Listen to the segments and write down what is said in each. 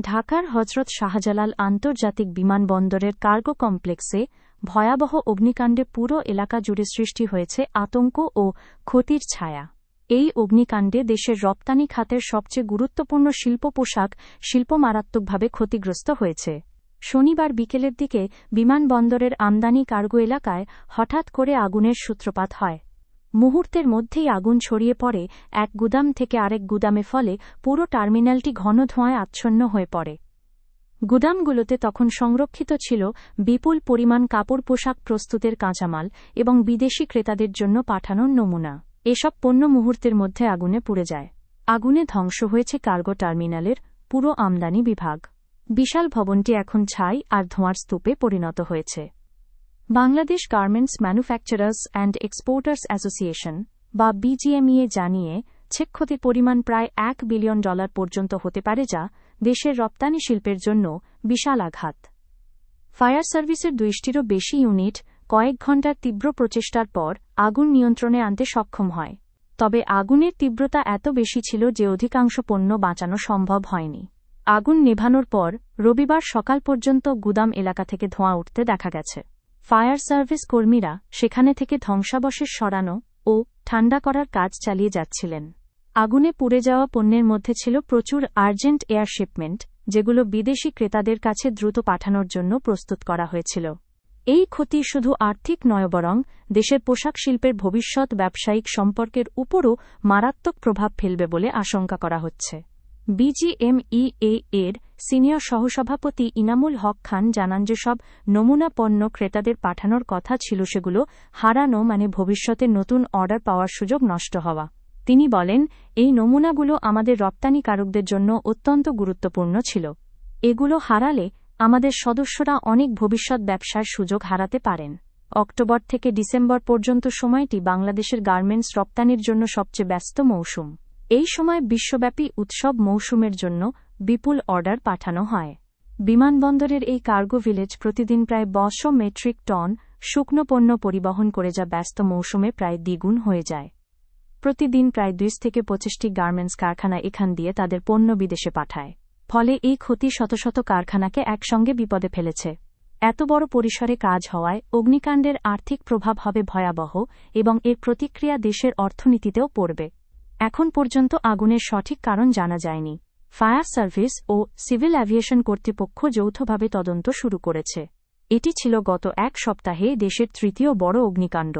ঢাকার হযরত শাহজালাল আন্তর্জাতিক বিমানবন্দরের কার্গো কমপ্লেক্সে ভয়াবহ অগ্নিকাণ্ডে পুরো এলাকা জুড়ে সৃষ্টি হয়েছে আতঙ্ক ও ক্ষতির ছায়া। এই অগ্নিকাণ্ডে দেশের রপ্তানি খাতের সবচেয়ে গুরুত্বপূর্ণ শিল্প পোশাক শিল্প মারাত্মকভাবে ক্ষতিগ্রস্ত হয়েছে। শনিবার বিকেলের দিকে বিমানবন্দরের আমদানি কার্গো এলাকায় হঠাৎ করে আগুনের সূত্রপাত হয়। মুহূর্তের মধ্যেই আগুন ছড়িয়ে পড়ে এক গুদাম থেকে আরেক গুদামে, ফলে পুরো টার্মিনালটি ঘন ধোঁয়ায় আচ্ছন্ন হয়ে পড়ে। গুদামগুলোতে তখন সংরক্ষিত ছিল বিপুল পরিমাণ কাপড় পোশাক প্রস্তুতের কাঁচামাল এবং বিদেশি ক্রেতাদের জন্য পাঠানোর নমুনা। এসব পণ্য মুহূর্তের মধ্যে আগুনে পুড়ে যায়। আগুনে ধ্বংস হয়েছে কার্গো টার্মিনালের পুরো আমদানি বিভাগ। বিশাল ভবনটি এখন ছাই আর ধোঁয়ার স্তূপে পরিণত হয়েছে। Bangladesh garments manufacturers and exporters association বা বিজিএমইএ জানিয়েছে, ক্ষতির পরিমাণ প্রায় $1 বিলিয়ন পর্যন্ত হতে পারে, যা দেশের রপ্তানি শিল্পের জন্য বিশাল আঘাত। ফায়ার সার্ভিসের ২০টিরও বেশি ইউনিট কয়েক ঘণ্টার তীব্র প্রচেষ্টার পর আগুন নিয়ন্ত্রণে আনতে সক্ষম হয়। তবে আগুনের তীব্রতা এত বেশি ছিল যে অধিকাংশ পণ্য বাঁচানো সম্ভব হয়নি। আগুন নেভানোর পর রবিবার সকাল পর্যন্ত গুদাম এলাকা থেকে ধোঁয়া উঠতে দেখা গেছে। ফায়ার সার্ভিস কর্মীরা সেখানে থেকে ধ্বংসাবশেষ সরানো ও ঠান্ডা করার কাজ চালিয়ে যাচ্ছিলেন। আগুনে পুড়ে যাওয়া পণ্যের মধ্যে ছিল প্রচুর আর্জেন্ট এয়ার শিপমেন্ট, যেগুলো বিদেশি ক্রেতাদের কাছে দ্রুত পাঠানোর জন্য প্রস্তুত করা হয়েছিল। এই ক্ষতি শুধু আর্থিক নয়, বরং দেশের পোশাক শিল্পের ভবিষ্যৎ ব্যবসায়িক সম্পর্কের উপরও মারাত্মক প্রভাব ফেলবে বলে আশঙ্কা করা হচ্ছে। বিজিএমইএ এর সিনিয়র সহসভাপতি ইনামুল হক খান জানান, যে সব নমুনা পণ্য ক্রেতাদের পাঠানোর কথা ছিল সেগুলো হারানো মানে ভবিষ্যতে নতুন অর্ডার পাওয়ার সুযোগ নষ্ট হওয়া। তিনি বলেন, এই নমুনাগুলো আমাদের রপ্তানিকারকদের জন্য অত্যন্ত গুরুত্বপূর্ণ ছিল। এগুলো হারালে আমাদের সদস্যরা অনেক ভবিষ্যৎ ব্যবসার সুযোগ হারাতে পারেন। অক্টোবর থেকে ডিসেম্বর পর্যন্ত সময়টি বাংলাদেশের গার্মেন্টস রপ্তানির জন্য সবচেয়ে ব্যস্ত মৌসুম। এই সময় বিশ্বব্যাপী উৎসব মৌসুমের জন্য বিপুল অর্ডার পাঠানো হয়। বিমানবন্দরের এই কার্গো ভিলেজ প্রতিদিন প্রায় 200 মেট্রিক টন শুকনো পণ্য পরিবহন করে, যা ব্যস্ত মৌসুমে প্রায় দ্বিগুণ হয়ে যায়। প্রতিদিন প্রায় 20 থেকে 25টি গার্মেন্টস কারখানা এখান দিয়ে তাদের পণ্য বিদেশে পাঠায়। ফলে এই ক্ষতি শত শত কারখানাকে একসঙ্গে বিপদে ফেলেছে। এত বড় পরিসরে কাজ হওয়ায় অগ্নিকাণ্ডের আর্থিক প্রভাব হবে ভয়াবহ এবং এর প্রতিক্রিয়া দেশের অর্থনীতিতেও পড়বে। এখন পর্যন্ত আগুনের সঠিক কারণ জানা যায়নি। ফায়ার সার্ভিস ও সিভিল অ্যাভিয়েশন কর্তৃপক্ষ যৌথভাবে তদন্ত শুরু করেছে। এটি ছিল গত এক সপ্তাহে দেশের তৃতীয় বড় অগ্নিকাণ্ড।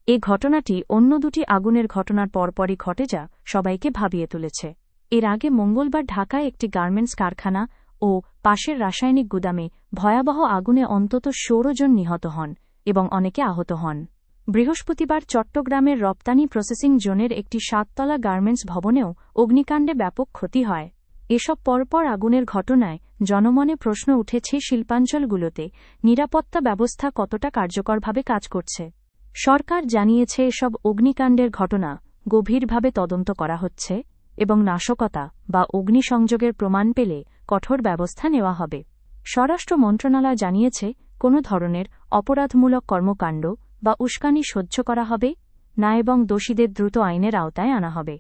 এ ঘটনাটি অন্য দুটি আগুনের ঘটনার পরপরই ঘটে, যা সবাইকে ভাবিয়ে তুলেছে। এর আগে মঙ্গলবার ঢাকায় একটি গার্মেন্টস কারখানা ও পাশের রাসায়নিক গুদামে ভয়াবহ আগুনে অন্তত 16 জন নিহত হন এবং অনেকে আহত হন। বৃহস্পতিবার চট্টগ্রামের রপ্তানি প্রসেসিং জোনের একটি 7তলা গার্মেন্টস ভবনেও অগ্নিকাণ্ডে ব্যাপক ক্ষতি হয়। এসব পরপর আগুনের ঘটনায় জনমনে প্রশ্ন উঠেছে, শিল্পাঞ্চলগুলোতে নিরাপত্তা ব্যবস্থা কতটা কার্যকরভাবে কাজ করছে। সরকার জানিয়েছে, এসব অগ্নিকাণ্ডের ঘটনা গভীরভাবে তদন্ত করা হচ্ছে এবং নাশকতা বা অগ্নিসংযোগের প্রমাণ পেলে কঠোর ব্যবস্থা নেওয়া হবে। স্বরাষ্ট্র মন্ত্রণালয় জানিয়েছে, কোনো ধরনের অপরাধমূলক কর্মকাণ্ড বা উস্কানি সহ্য করা হবে না এবং দোষীদের দ্রুত আইনের আওতায় আনা হবে।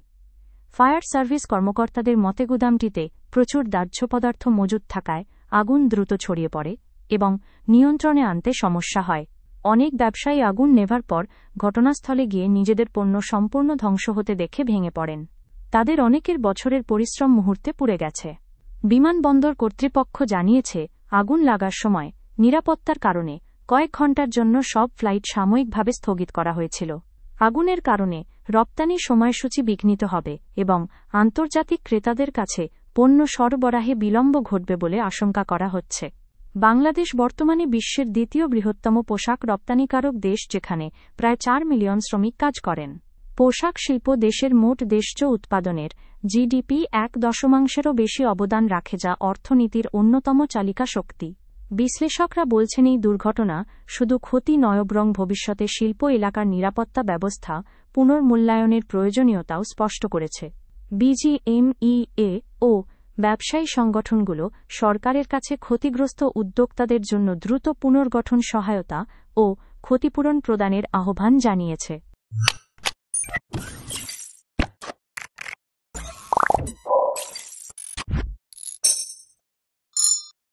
ফায়ার সার্ভিস কর্মকর্তাদের মতে, গুদামটিতে প্রচুর দাহ্য পদার্থ মজুত থাকায় আগুন দ্রুত ছড়িয়ে পড়ে এবং নিয়ন্ত্রণে আনতে সমস্যা হয়। অনেক ব্যবসায়ী আগুন নেভার পর ঘটনাস্থলে গিয়ে নিজেদের পণ্য সম্পূর্ণ ধ্বংস হতে দেখে ভেঙে পড়েন। তাদের অনেকের বছরের পরিশ্রম মুহূর্তে পুড়ে গেছে। বিমানবন্দর কর্তৃপক্ষ জানিয়েছে, আগুন লাগার সময় নিরাপত্তার কারণে কয়েক ঘণ্টার জন্য সব ফ্লাইট সাময়িকভাবে স্থগিত করা হয়েছিল। আগুনের কারণে রপ্তানি সময়সূচি বিঘ্নিত হবে এবং আন্তর্জাতিক ক্রেতাদের কাছে পণ্য সরবরাহে বিলম্ব ঘটবে বলে আশঙ্কা করা হচ্ছে। বাংলাদেশ বর্তমানে বিশ্বের দ্বিতীয় বৃহত্তম পোশাক রপ্তানিকারক দেশ, যেখানে প্রায় 4 মিলিয়ন শ্রমিক কাজ করেন। পোশাক শিল্প দেশের মোট দেশজ উৎপাদনের জিডিপি 1.0%-এরও বেশি অবদান রাখে, যা অর্থনীতির অন্যতম চালিকা শক্তি। বিশ্লেষকরা বলছেন, এই দুর্ঘটনা শুধু ক্ষতি নয়, বরং ভবিষ্যতে শিল্প এলাকার নিরাপত্তা ব্যবস্থা পুনর্মূল্যায়নের প্রয়োজনীয়তাও স্পষ্ট করেছে। বিজিএমইএ ও ব্যবসায়ী সংগঠনগুলো সরকারের কাছে ক্ষতিগ্রস্ত উদ্যোক্তাদের জন্য দ্রুত পুনর্গঠন সহায়তা ও ক্ষতিপূরণ প্রদানের আহ্বান জানিয়েছে।